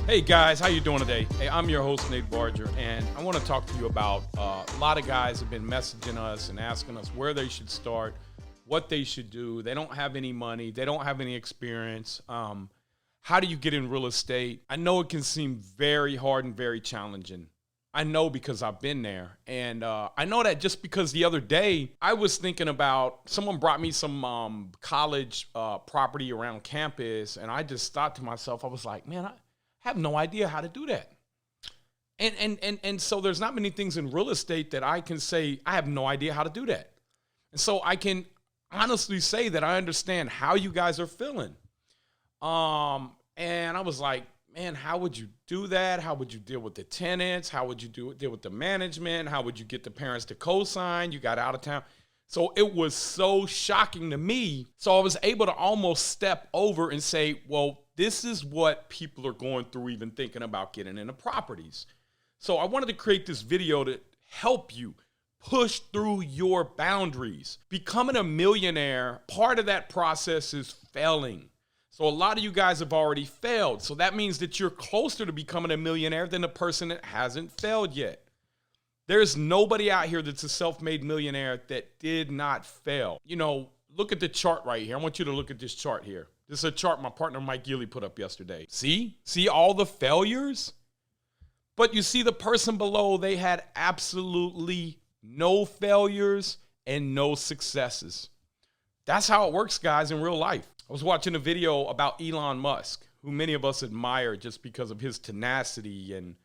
Hey guys, how you doing today? Hey, I'm your host, Nate Barger, and I want to talk to you about a lot of guys have been messaging us and asking us where they should start, what they should do. They don't have any money. They don't have any experience. How do you get in real estate? I know it can seem very hard and very challenging. I know because I've been there. And I know that just because the other day I was thinking about, someone brought me some college property around campus, and I just thought to myself, I was like, man, I have no idea how to do that. And so there's not many things in real estate that I can say, I have no idea how to do that. And so I can honestly say that I understand how you guys are feeling. And I was like, man, how would you do that? How would you deal with the tenants? How would you deal with the management? How would you get the parents to co-sign? You got out of town. So it was so shocking to me. So I was able to almost step over and say, well, this is what people are going through even thinking about getting into properties. So I wanted to create this video to help you push through your boundaries. Becoming a millionaire, part of that process is failing. So a lot of you guys have already failed. So that means that you're closer to becoming a millionaire than the person that hasn't failed yet. There's nobody out here that's a self-made millionaire that did not fail. You know, look at the chart right here. I want you to look at this chart here. This is a chart my partner Mike Gilly put up yesterday. See all the failures? But you see the person below, they had absolutely no failures and no successes. That's how it works, guys, in real life. I was watching a video about Elon Musk, who many of us admire just because of his tenacity. And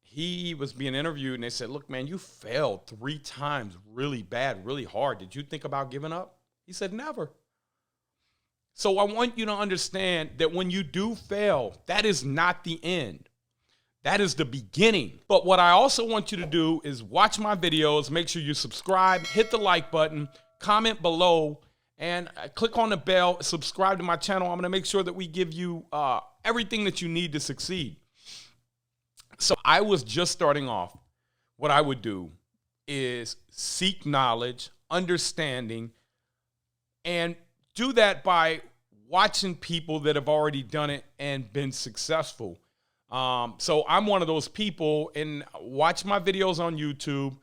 he was being interviewed, and they said, look, man, you failed 3 times really bad, really hard. Did you think about giving up? He said, never. So I want you to understand that when you do fail, that is not the end. That is the beginning. But what I also want you to do is watch my videos, make sure you subscribe, hit the like button, comment below, and click on the bell, subscribe to my channel. I'm going to make sure that we give you everything that you need to succeed. So I was just starting off. What I would do is seek knowledge, understanding, and do that by watching people that have already done it and been successful. So I'm one of those people, and watch my videos on YouTube.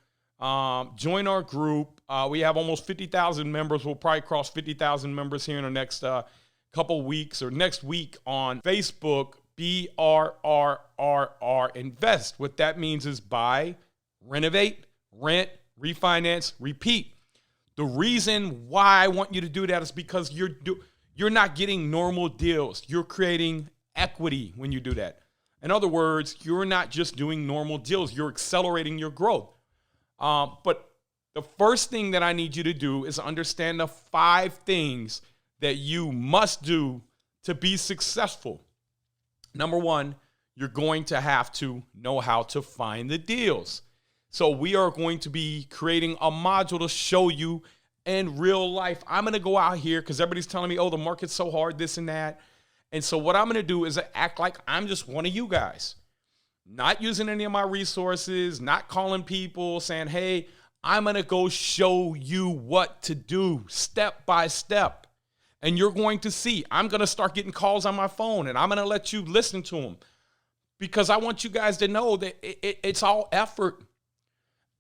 Join our group. We have almost 50,000 members. We'll probably cross 50,000 members here in the next couple weeks, or next week on Facebook. BRRRR invest. What that means is buy, renovate, rent, refinance, repeat. The reason why I want you to do that is because you're not getting normal deals. You're creating equity when you do that. In other words, you're not just doing normal deals. You're accelerating your growth. But the first thing that I need you to do is understand the 5 things that you must do to be successful. Number 1, you're going to have to know how to find the deals. So we are going to be creating a module to show you in real life. I'm going to go out here because everybody's telling me, oh, the market's so hard, this and that. And so what I'm going to do is act like I'm just one of you guys, not using any of my resources, not calling people, saying, hey, I'm going to go show you what to do step by step. And you're going to see, I'm going to start getting calls on my phone, and I'm going to let you listen to them, because I want you guys to know that it's all effort.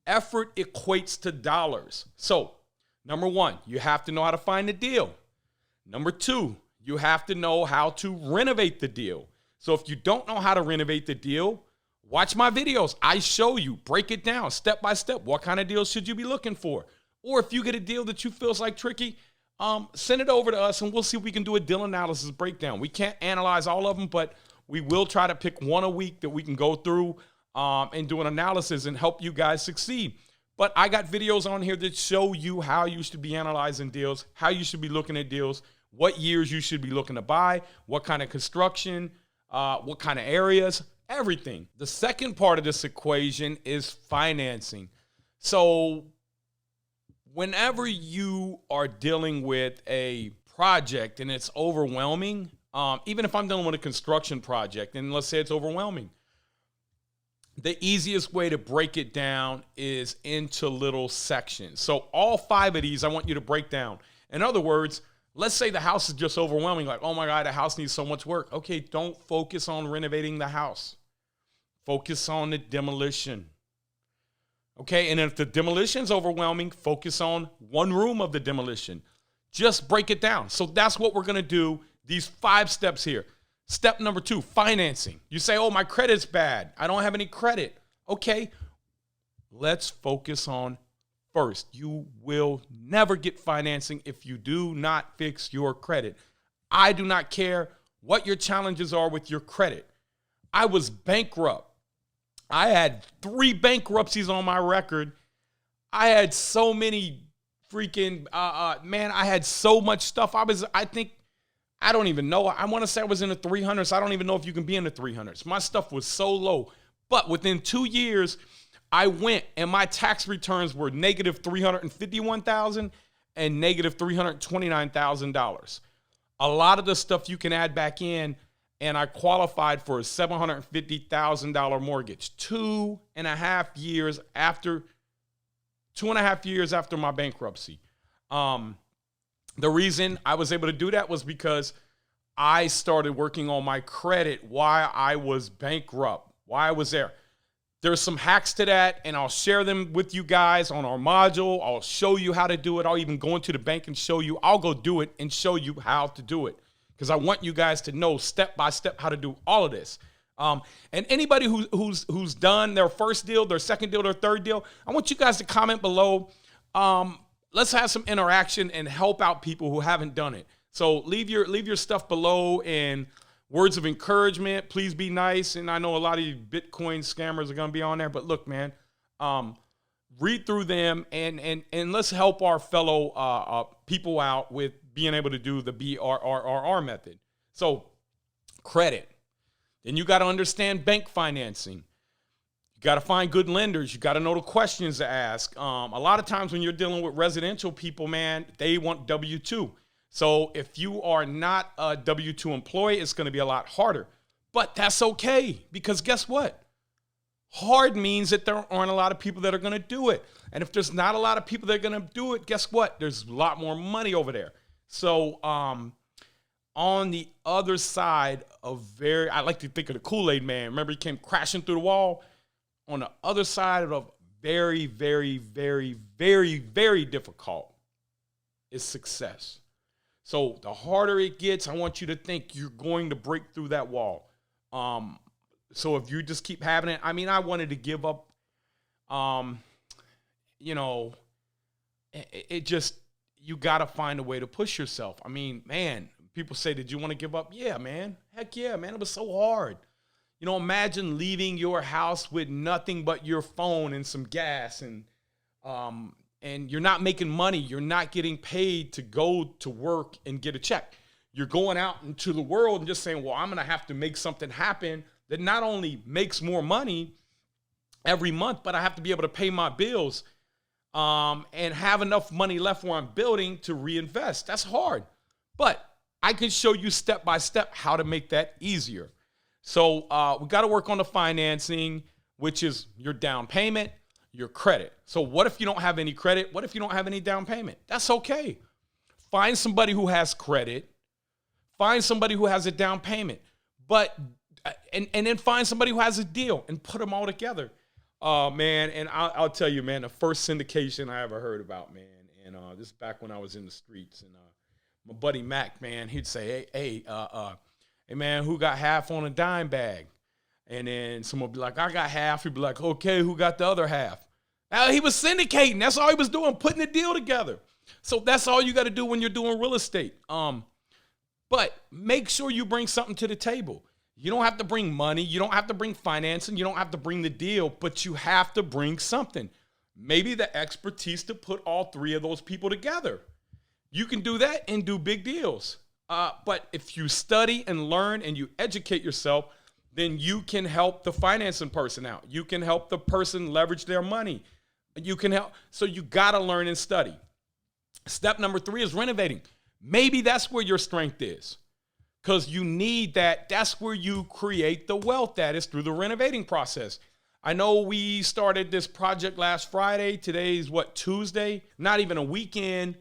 Effort equates to dollars. So, number 1, you have to know how to find the deal. Number 2, you have to know how to renovate the deal. So if you don't know how to renovate the deal, watch my videos. I show you, break it down step by step. What kind of deals should you be looking for? Or if you get a deal that you feels like tricky, send it over to us, and we'll see if we can do a deal analysis breakdown. We can't analyze all of them, but we will try to pick one a week that we can go through and do an analysis and help you guys succeed. But I got videos on here that show you how you should be analyzing deals, how you should be looking at deals, what years you should be looking to buy, what kind of construction, what kind of areas, everything. The second part of this equation is financing. So whenever you are dealing with a project and it's overwhelming, even if I'm dealing with a construction project and let's say it's overwhelming, the easiest way to break it down is into little sections. So all 5 of these I want you to break down. In other words, Let's say the house is just overwhelming. Like, oh my God, the house needs so much work. Okay, don't focus on renovating the house. Focus on the demolition. Okay, and if the demolition is overwhelming, focus on one room of the demolition. Just break it down. So that's what we're going to do, these 5 steps here. Step number 2, financing. You say, oh, my credit's bad. I don't have any credit. Okay, let's focus on first. You will never get financing if you do not fix your credit. I do not care what your challenges are with your credit. I was bankrupt. I had 3 bankruptcies on my record. I had so many freaking, man, I had so much stuff. I don't even know. I want to say I was in the 300s. I don't even know if you can be in the 300s. My stuff was so low. But within 2 years, I went and my tax returns were negative $351,000 and negative $329,000. A lot of the stuff you can add back in, and I qualified for a $750,000 mortgage 2.5 years after my bankruptcy. The reason I was able to do that was because I started working on my credit while I was bankrupt, while I was there. There's some hacks to that, and I'll share them with you guys on our module. I'll show you how to do it. I'll even go into the bank and show you. I'll go do it and show you how to do it because I want you guys to know step by step how to do all of this. And anybody who's done their first deal, their second deal, their third deal, I want you guys to comment below. Let's have some interaction and help out people who haven't done it. So leave your stuff below and words of encouragement. Please be nice. And I know a lot of you Bitcoin scammers are going to be on there, but look, man, read through them and let's help our fellow people out with being able to do the BRRRR method. So credit. Then you got to understand bank financing. You got to find good lenders. You got to know the questions to ask. A lot of times when you're dealing with residential people, man, they want W-2. So if you are not a W-2 employee, it's going to be a lot harder. But that's okay because guess what? Hard means that there aren't a lot of people that are going to do it. And if there's not a lot of people that are going to do it, guess what? There's a lot more money over there. So on the other side of I like to think of the Kool-Aid man. Remember he came crashing through the wall? On the other side of very, very, very, very, very difficult is success. So the harder it gets, I want you to think you're going to break through that wall. So if you just keep having it, I mean, I wanted to give up, it just, you got to find a way to push yourself. I mean, man, people say, did you want to give up? Yeah, man. Heck yeah, man. It was so hard. You know, imagine leaving your house with nothing but your phone and some gas and you're not making money. You're not getting paid to go to work and get a check. You're going out into the world and just saying, well, I'm going to have to make something happen that not only makes more money every month, but I have to be able to pay my bills and have enough money left where I'm building to reinvest. That's hard. But I can show you step by step how to make that easier. So we got to work on the financing, which is your down payment, your credit. So what if you don't have any credit? What if you don't have any down payment? That's okay. Find somebody who has credit. Find somebody who has a down payment. But and then find somebody who has a deal and put them all together. Man, and I'll tell you, man, the first syndication I ever heard about, man, and this is back when I was in the streets, and my buddy Mac, man, he'd say, hey, man, who got half on a dime bag? And then someone would be like, I got half. He'd be like, okay, who got the other half? Now, he was syndicating. That's all he was doing, putting the deal together. So that's all you got to do when you're doing real estate. But make sure you bring something to the table. You don't have to bring money. You don't have to bring financing. You don't have to bring the deal, but you have to bring something. Maybe the expertise to put all 3 of those people together. You can do that and do big deals. But if you study and learn and you educate yourself, then you can help the financing person out. You can help the person leverage their money. You can help. So you got to learn and study. Step number 3 is renovating. Maybe that's where your strength is because you need that. That's where you create the wealth. That is through the renovating process. I know we started this project last Friday. Today's Tuesday? Not even a weekend.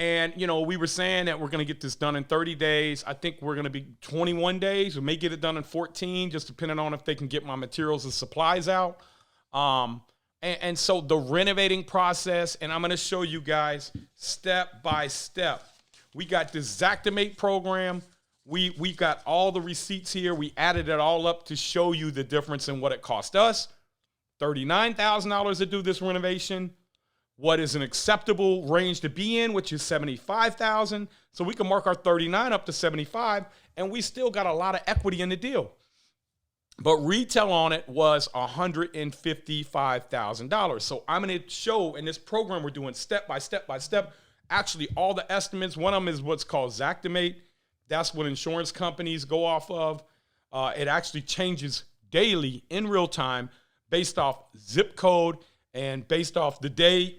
And, you know, we were saying that we're going to get this done in 30 days. I think we're going to be 21 days. We may get it done in 14, just depending on if they can get my materials and supplies out. And so the renovating process, and I'm going to show you guys step by step. We got this Xactimate program. We got all the receipts here. We added it all up to show you the difference in what it cost us. $39,000 to do this renovation. What is an acceptable range to be in, which is $75,000. So we can mark our 39 up to 75, and we still got a lot of equity in the deal. But retail on it was $155,000. So I'm going to show in this program we're doing step by step by step. Actually, all the estimates. One of them is what's called Xactimate. That's what insurance companies go off of. It actually changes daily in real time based off zip code and based off the day.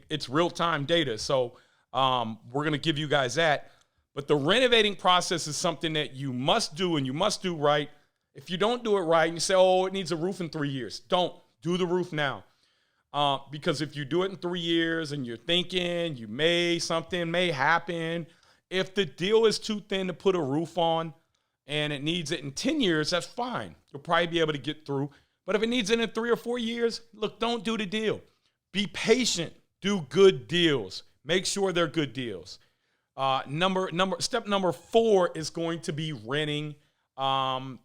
It's real time data. So we're going to give you guys that. But the renovating process is something that you must do, and you must do right. If you don't do it right and you say, oh, it needs a roof in 3 years, don't do the roof now. Because if you do it in 3 years and you're thinking something may happen, if the deal is too thin to put a roof on and it needs it in 10 years, that's fine. You'll probably be able to get through. But if it needs it in 3 or 4 years, look, don't do the deal. Be patient. Do good deals. Make sure they're good deals. Step number 4 is going to be renting and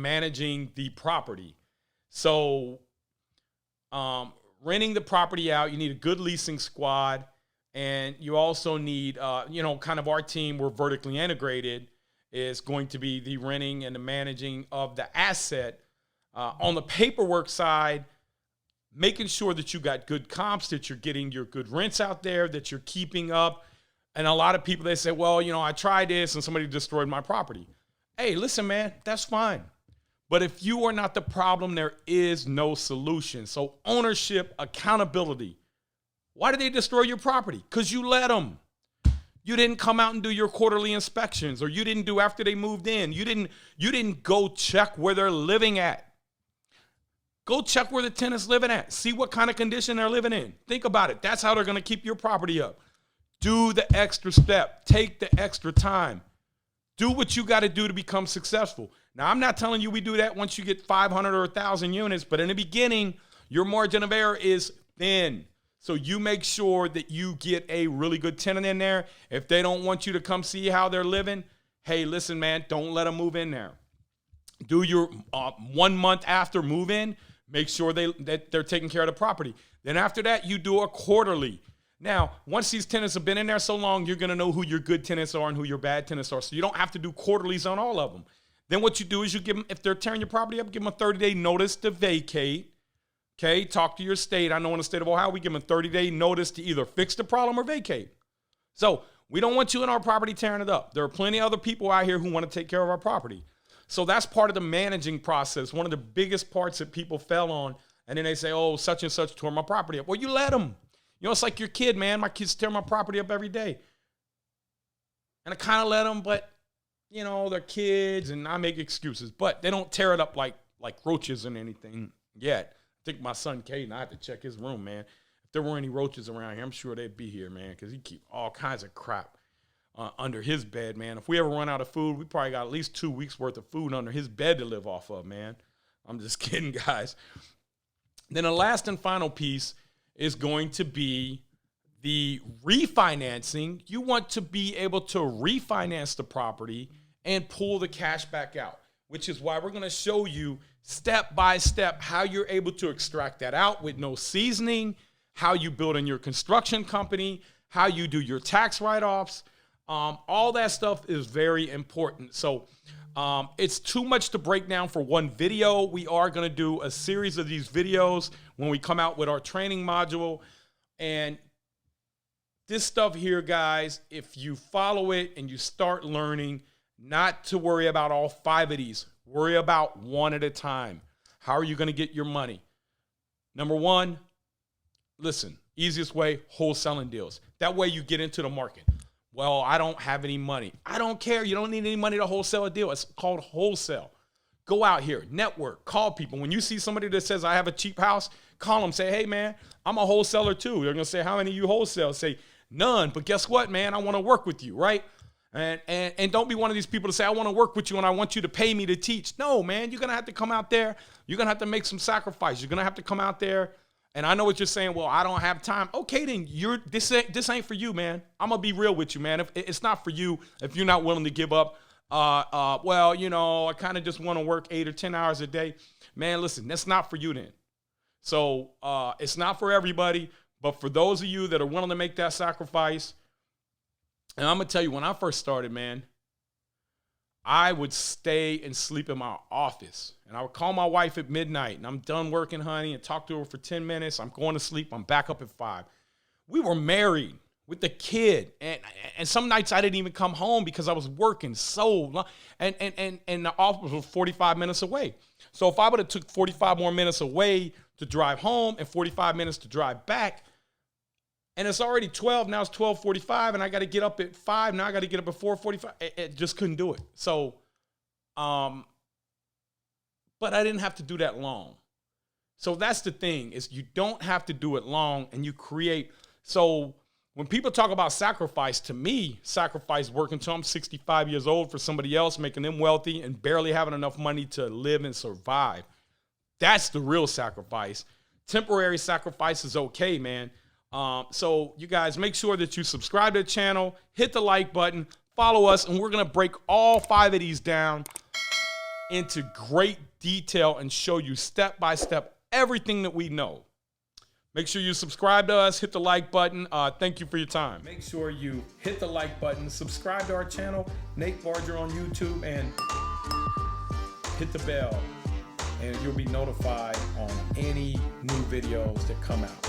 managing the property. So renting the property out, you need a good leasing squad, and you also need, kind of our team, we're vertically integrated, is going to be the renting and the managing of the asset. On the paperwork side, making sure that you got good comps, that you're getting your good rents out there, that you're keeping up. And a lot of people, they say, well, I tried this and somebody destroyed my property. Hey, listen, man, that's fine. But if you are not the problem, there is no solution. So ownership, accountability. Why did they destroy your property? Because you let them. You didn't come out and do your quarterly inspections, or you didn't do after they moved in. You didn't go check where they're living at. Go check where the tenant's living at. See what kind of condition they're living in. Think about it. That's how they're going to keep your property up. Do the extra step. Take the extra time. Do what you got to do to become successful. Now, I'm not telling you we do that once you get 500 or 1,000 units, but in the beginning, your margin of error is thin. So you make sure that you get a really good tenant in there. If they don't want you to come see how they're living, hey, listen, man, don't let them move in there. Do your 1 month after move in, make sure that they're taking care of the property. Then after that, you do a quarterly. Now, once these tenants have been in there so long, you're going to know who your good tenants are and who your bad tenants are. So you don't have to do quarterlies on all of them. Then what you do is you give them, if they're tearing your property up, give them a 30-day notice to vacate. Okay, talk to your state. I know in the state of Ohio, we give them a 30-day notice to either fix the problem or vacate. So we don't want you in our property tearing it up. There are plenty of other people out here who want to take care of our property. So that's part of the managing process, one of the biggest parts that people fell on. And then they say, oh, such and such tore my property up. Well, you let them. It's like your kid, man. My kids tear my property up every day. And I kind of let them, but, they're kids and I make excuses. But they don't tear it up like roaches and anything yet. I think my son, Caden, I have to check his room, man. If there were any roaches around here, I'm sure they'd be here, man, because he keep all kinds of crap under his bed, man. If we ever run out of food, we probably got at least 2 weeks worth of food under his bed to live off of, man. I'm just kidding, guys. Then the last and final piece is going to be the refinancing. You want to be able to refinance the property and pull the cash back out, which is why we're going to show you step by step how you're able to extract that out with no seasoning, how you build in your construction company, how you do your tax write-offs. All that stuff is very important. So it's too much to break down for one video. We are going to do a series of these videos when we come out with our training module. And this stuff here, guys, if you follow it and you start learning, not to worry about all 5 of these. Worry about one at a time. How are you going to get your money? Number 1, listen, easiest way, wholesaling deals. That way you get into the market. Well, I don't have any money. I don't care. You don't need any money to wholesale a deal. It's called wholesale. Go out here, network, call people. When you see somebody that says, I have a cheap house, call them, say, hey, man, I'm a wholesaler too. They're going to say, how many of you wholesale? Say, None. But guess what, man? I want to work with you, right? And don't be one of these people to say, I want to work with you and I want you to pay me to teach. No, man, you're going to have to come out there. You're going to have to make some sacrifice. You're going to have to come out there. And I know what you're saying. Well, I don't have time. Okay, then this ain't for you, man. I'm going to be real with you, man. If it's not for you, if you're not willing to give up, well, you know, I kind of just want to work 8 or 10 hours a day. Man, listen, that's not for you then. So it's not for everybody. But for those of you that are willing to make that sacrifice, and I'm going to tell you, when I first started, man, I would stay and sleep in my office. And I would call my wife at midnight, and I'm done working, honey, and talk to her for 10 minutes. I'm going to sleep. I'm back up at 5. We were married with the kid. And some nights I didn't even come home because I was working so long. And the office was 45 minutes away. So if I would have took 45 more minutes away to drive home and 45 minutes to drive back, and it's already 12, now it's 12:45, and I got to get up at 5, now I got to get up at 4:45. It just couldn't do it. So, but I didn't have to do that long. So that's the thing, is you don't have to do it long, and you create. So when people talk about sacrifice, to me, sacrifice working until I'm 65 years old for somebody else, making them wealthy and barely having enough money to live and survive. That's the real sacrifice. Temporary sacrifice is okay, man. So you guys make sure that you subscribe to the channel, hit the like button, follow us, and we're going to break all 5 of these down into great detail and show you step by step everything that we know. Make sure you subscribe to us, hit the like button. Thank you for your time. Make sure you hit the like button, subscribe to our channel, Nate Barger on YouTube, and hit the bell, and you'll be notified on any new videos that come out.